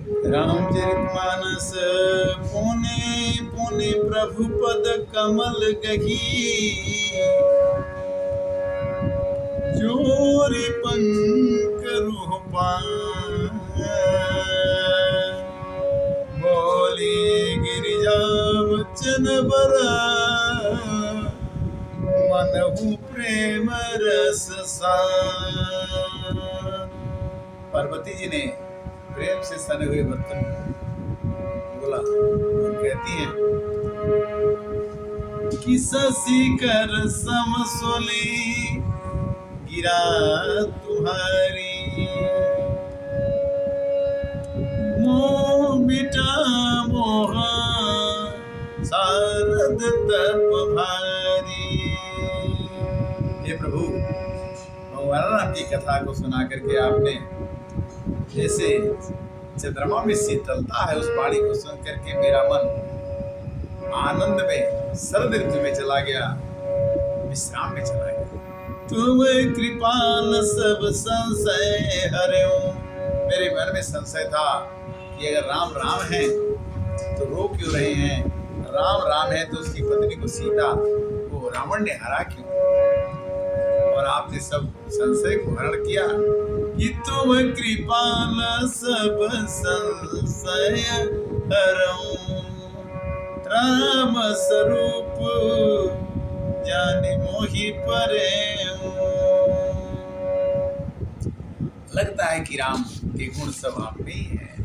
रामचरितमानस पुने पुने प्रभु पद कमल गही, जोरि पंक रूपा बोले गिरिजा वचन बरा, मनहु प्रेम रस सार। पार्वती जी ने प्रेम से सने हुए बर्तन बोला और कहती हैं कि शशि कर समसोली गिरा तुम्हारी, मोह मिटा मोहा शारद तप भारी। हे प्रभु, भगवान राम की कथा को सुना करके आपने जैसे चंद्रमा में शीतलता है, उस वाणी को सुन करके मेरा मन आनंद में शरद ऋतु में चला गया, विश्राम में चला गया। तुम कृपाल सब संशय हर्यो। मेरे मन में संशय था कि अगर राम राम है तो रो क्यों रहे हैं, राम राम है तो उसकी पत्नी को सीता को रावण ने हरा क्यों। और आपने सब संशय को हरण किया कि तुम कृपाल सब संशय हरऊं, राम स्वरूप जाने मोहि परेऊं। लगता है कि राम के गुण सब आप में ही है।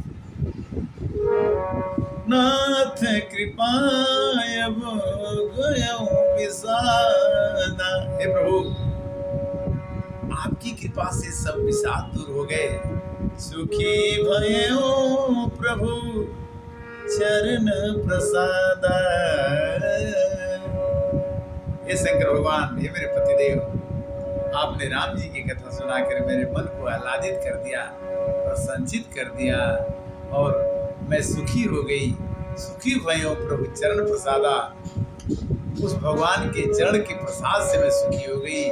नाथ कृपाय गयो विषादा। हे प्रभु, आपकी कृपा से सब विषाद दूर हो गए, सुखी भयो प्रभु चरण प्रसादा। हे शंकर भगवान, हे मेरे पतिदेव, आपने राम जी की कथा सुनाकर मेरे मन को आह्लादित कर दिया और संचित कर दिया और मैं सुखी हो गई। सुखी भयो प्रभु चरण प्रसादा। उस भगवान के चरण के प्रसाद से मैं सुखी हो गई,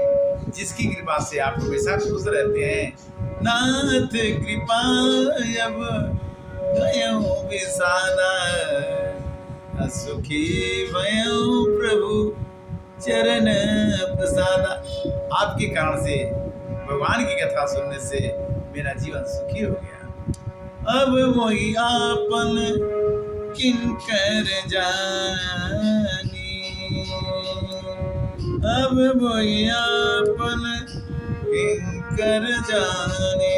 जिसकी कृपा से आप हमेशा खुश रहते हैं। नाथ कृपा अब गयो विषादा, सुखी भयो प्रभु चरण प्रसादा। आपके कारण से, भगवान की कथा सुनने से मेरा जीवन सुखी हो गया। अब वही आपन किंकर जानी, अब वही आपन किंकर जानी,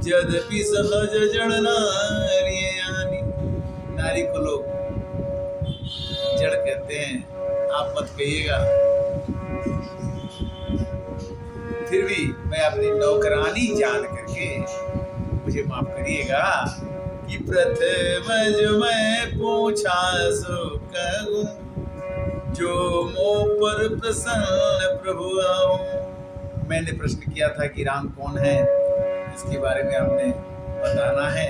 यद्यपि सहज जड़ नारी यानी। नारी को लोग जड़ कहते हैं, आप मत कहिएगा। फिर भी मैं अपनी नौकरानी जान करके मुझे माफ करिएगा कि प्रथम जो मैं पूछा सो कहूं, जो मुँह पर प्रसन्न प्रभु आऊं। मैंने प्रश्न किया था कि राम कौन है, इसके बारे में आपने बताना है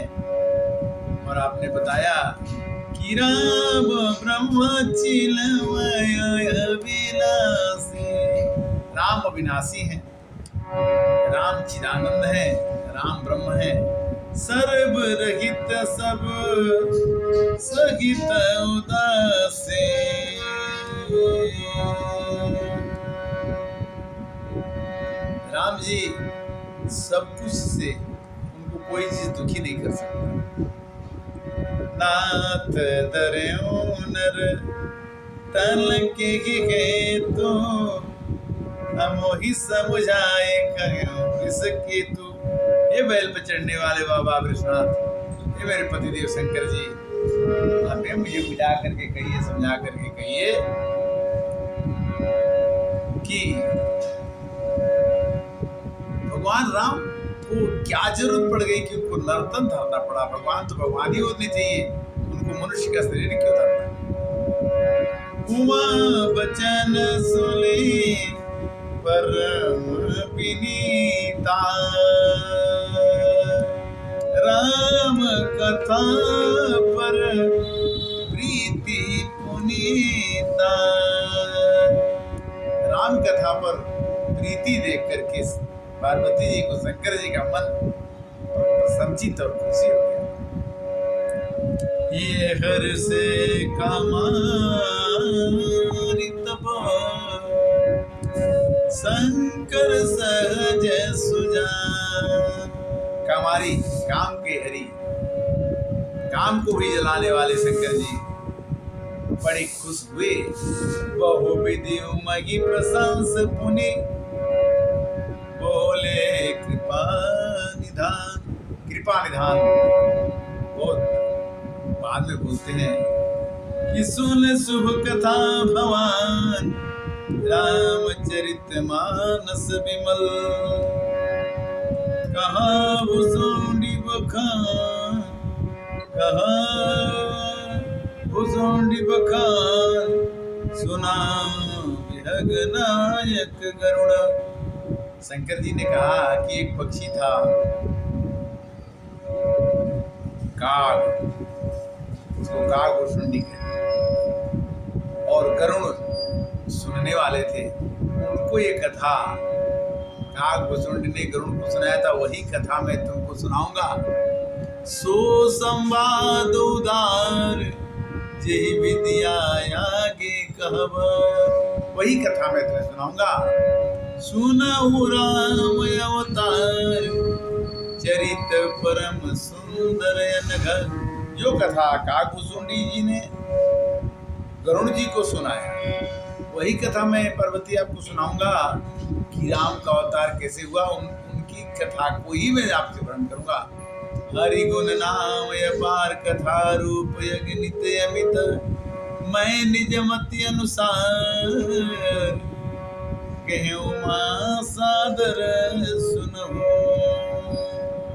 और आपने बताया कि राम ब्रह्म चिन्मय अविनाशी। राम अविनाशी हैं, राम चिदानंद है, राम ब्रह्म है, सर्व रहित सब सहित उदासी। राम जी सब कुछ से, उनको कोई चीज दुखी नहीं कर सकता। नाथ दर्यो नर तन के हेतु, मोहि समुझाए कहो इसके तू। ये बैल पे चढ़ने वाले बाबा विश्वनाथ, ये मेरे पतिदेव शंकर जी, आप मुझे बुझा करके कहिए, समझा करके कहिए कि भगवान राम को क्या जरूरत पड़ गई कि उनको नर्तन धरना पड़ा। भगवान तो भगवान ही होने चाहिए, उनको मनुष्य का शरीर क्यों धरना। उमा बचन सुनी परम विनीता, राम कथा पर प्रीति पुनीता। राम कथा पर प्रीति देख करके पार्वती जी को शंकर जी का मन संचित और खुशी हो गया। ये हर से कामारी तप शंकर सहज सुजान। कामारी, काम के हरि, काम को भी जलाने वाले शंकर जी बड़े खुश हुए। बहु विधि उमगी प्रशंस पुनि बोले कृपा निधान। कृपा निधान बहुत बाद में बोलते हैं कि सुन शुभ कथा भवान रामचरित मानस विमल। कहा भुसुंडी बखान, कहा भुसुंडी बखान, सुना विहग नायक गरुड़। शंकर जी ने कहा कि एक पक्षी था काग, उसको काग भुसुंडी कहते, और गरुड़ सुनने वाले थे। उनको ये कथा काग भुसुंडी ने गरुड़ को सुनाया था, वही कथा मैं तुमको सुनाऊंगा। सो संवाद उदार जेहि विद्या आगे कहब, वही कथा मैं तुम्हें सुनाऊंगा। सुनऊ राम अवतार चरित परम सुंदर अनघ। जो कथा काग भुसुंडी जी ने गरुड़ जी को सुनाया, वही कथा मैं पार्वती आपको सुनाऊंगा कि राम का अवतार कैसे हुआ। उनकी कथा को ही मैं आपसे वर्णन करूंगा। हरि गुण नाम अपार कथा रूप यज्ञ नित्य अमित, मैं निज मति अनुसार कहे उमा सादर सुनहु।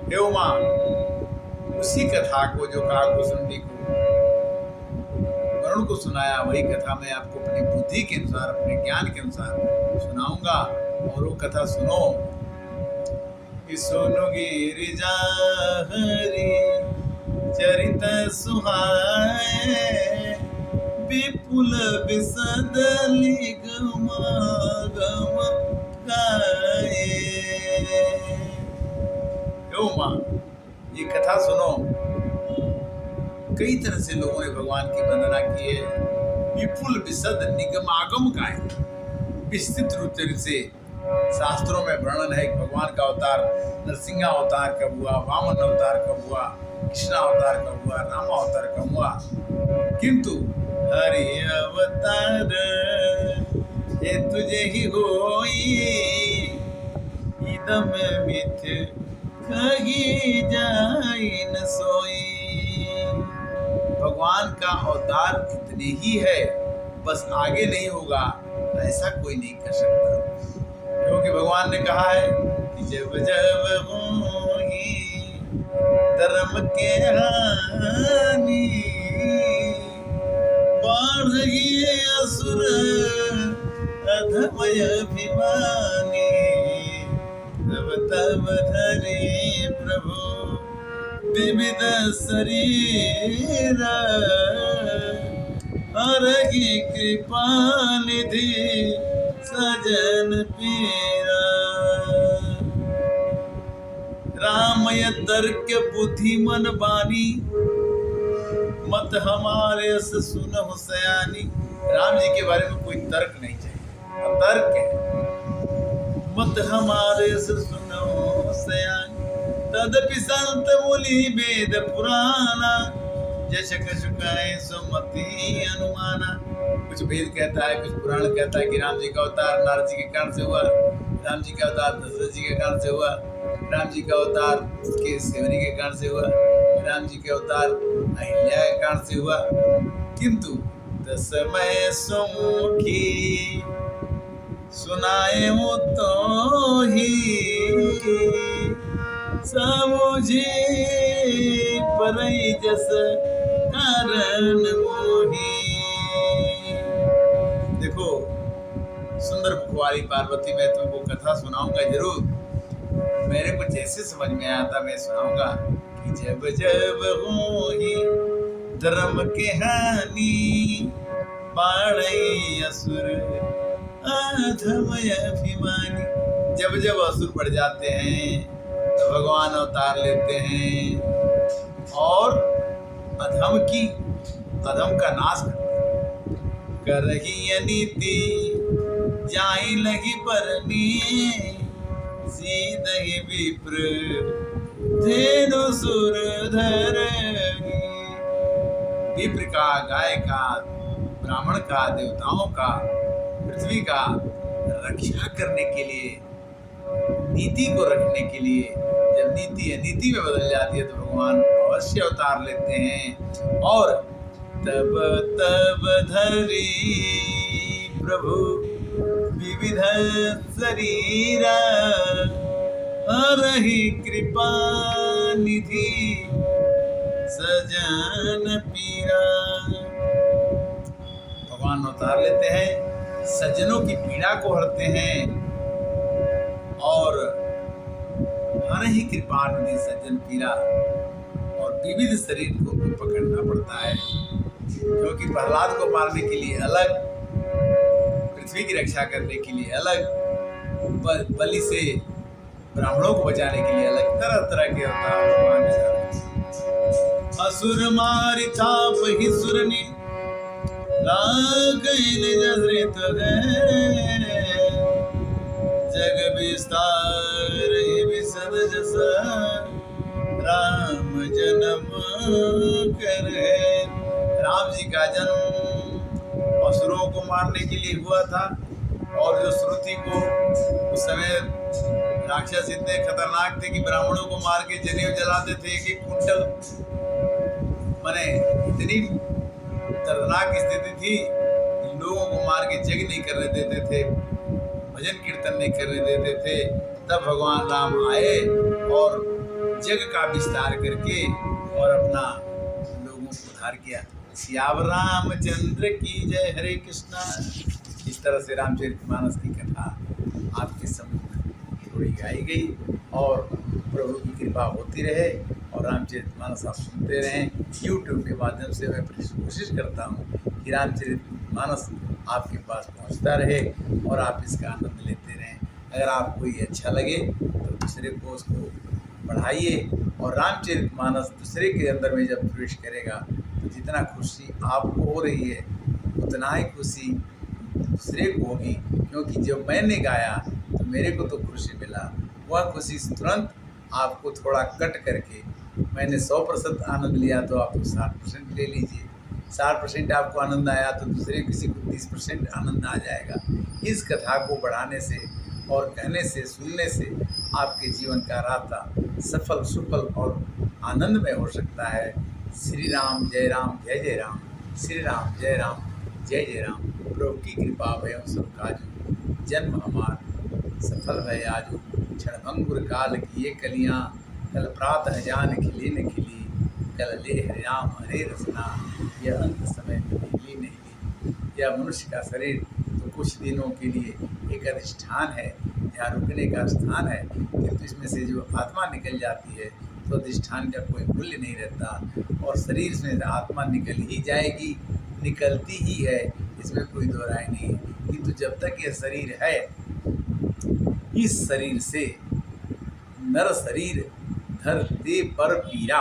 हे उमा, उसी कथा को जो काग भुसुंडी को गरुड़ को सुनाया, वही कथा मैं आपको अपनी बुद्धि के अनुसार, अपने ज्ञान के अनुसार सुनाऊंगा। और वो कथा सुनो कि सुनो गिरिजा हरि चरित सुहाए, विपुल विशद निगम गम गाए। ये कथा सुनो। कई तरह से लोगों ने भगवान की वंदना की है। विपुल विशद निगमागम गाए, विस्तृत रूप से शास्त्रों में वर्णन है कि भगवान का अवतार नरसिंह अवतार कब हुआ, वामन अवतार कब हुआ, कृष्ण अवतार कब हुआ, राम अवतार कब हुआ। किंतु हरि अवतार ये तुझे ही होई, इदम मिथ कही जाई न सोई। भगवान का अवतार इतने ही है, बस आगे नहीं होगा, ऐसा कोई नहीं कर सकता। क्योंकि भगवान ने कहा है कि जब जब होगी धर्म के हानि, बढ़ी असुर अधमय अभिमानी, तब तब धरे प्रभु विविध शरीर, हरहि कृपा निधि सजन पीरा। रामय तर्क बुद्धि मन बानी, मत हमारे से सुनहु सयानी। राम जी के बारे में कोई तर्क नहीं चाहिए, तर्क है। मत हमारे से सुनहु सयानी, तदपि संत मुनि वेद पुराना, जश कशुकाय सुमति अनुमाना। कुछ वेद कहता है, कुछ पुराण कहता है कि राम जी का अवतार नारद जी के कारण से हुआ, राम जी का अवतार दशरथ जी के कारण से हुआ, राम जी का अवतार उसके सेवनी के कारण से हुआ, राम जी के अवतार अहिल्या के कारण से हुआ। किंतु दसमय सुमुखी सुनाए तो ही, समुझे परई जस कारण मोही। देखो सुंदर मुख वाली पार्वती, मैं तुमको कथा सुनाऊंगा जरूर। मेरे को जैसे समझ में आता मैं सुनाऊंगा कि जब जब होई धर्म के हानि, बाढ़ई असुर अधमय अभिमानी। जब जब असुर बढ़ जाते हैं तो भगवान अवतार लेते हैं और अधम का नाश करही अनीति, जाहि लगी परनी, सीधहि विप्र धेनु सुर धरनी। विप्र का, गाय का, ब्राह्मण का, देवताओं का, पृथ्वी का रक्षा करने के लिए, नीति को रखने के लिए, जब नीति अनीति में बदल जाती है तो भगवान अवश्य अवतार लेते हैं। और तब तब धरी प्रभु विविध शरीरा, हरहि कृपा निधि सजन पीरा। भगवान अवतार लेते हैं, सज्जनों की पीड़ा को हरते हैं, और हरहि कृपा निधि सज्जन पीरा। और विविध शरीर को पकड़ना पड़ता है, क्योंकि प्रहलाद को मारने के लिए अलग, पृथ्वी की रक्षा करने के लिए अलग, बलि से ब्राह्मणों को बचाने के लिए अलग, तरह तरह के अवतार भगवान ने। असुर मारि थाप ही सुरनि, लागैल जसरित जग विस्तार विसद जस, राम जन्म करे। राम जी का जन्म असुरों को मारने के लिए हुआ था, और जो श्रुति को उस समय राक्षस इतने खतरनाक थे कि ब्राह्मणों को मार के जनेऊ जलाते थे कि कुंडल, माने इतनी दर्दनाक स्थिति थी कि लोगों को मार के जग नहीं करने देते थे, भजन कीर्तन नहीं करने देते थे। तब भगवान राम आए और जग का विस्तार करके और अपना लोगों को उद्धार किया। सियावर रामचंद्र की जय, हरे कृष्णा। इस तरह से रामचरितमानस की कथा आपके सम्मुख थोड़ी गाई गई, और प्रभु की कृपा होती रहे और रामचरितमानस आप सुनते रहें। यूट्यूब के माध्यम से मैं कोशिश करता हूँ कि रामचरितमानस आपके पास पहुँचता रहे और आप इसका आनंद लेते रहें। अगर आपको ये अच्छा लगे तो दूसरे को उसको बढ़ाइए, और रामचरितमानस दूसरे के अंदर में जब प्रवेश करेगा तो जितना खुशी आपको हो रही है उतना ही खुशी दूसरे को होगी, क्योंकि जब मैंने गाया तो मेरे को तो खुशी मिला, वह खुशी तुरंत आपको थोड़ा कट करके, मैंने 100% आनंद लिया तो आप 60% ले लीजिए, 60% आपको आनंद आया तो दूसरे किसी को 30% आनंद आ जाएगा। इस कथा को बढ़ाने से और कहने से, सुनने से आपके जीवन का रास्ता सफल, सुफल और आनंदमय हो सकता है। श्री राम जय राम, जय जय राम। श्री राम जय राम, जय जय राम। प्रभु की कृपा भय सब काजू, जन्म हमार सफल भय आजू। क्षणभंगुर काल किए कलियाँ, कल प्रातः जान खिली न खिली, कल ले हरे राम हरे रसना, यह अंत समय में मिली नहीं। यह मनुष्य का शरीर तो कुछ दिनों के लिए एक अधिष्ठान है, यहाँ रुकने का स्थान है, किंतु इसमें से जो आत्मा निकल जाती है तो अधिष्ठान का कोई मूल्य नहीं रहता, और शरीर में आत्मा निकल ही जाएगी, निकलती ही है, इसमें कोई दो राय नहीं। किंतु जब तक यह शरीर है, इस शरीर से नर शरीर धर दे पर पीड़ा,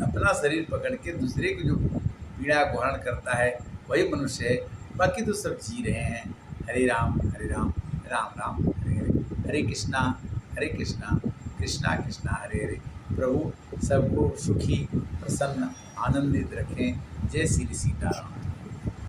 अपना शरीर पकड़ के दूसरे को जो पीड़ा को हरण करता है वही मनुष्य है, बाकी तो सब जी रहे हैं। हरे राम राम राम हरे हरे, हरे कृष्णा कृष्णा कृष्णा हरे हरे। प्रभु सबको सुखी, प्रसन्न, आनंदित रखें। जय श्री सीताराम।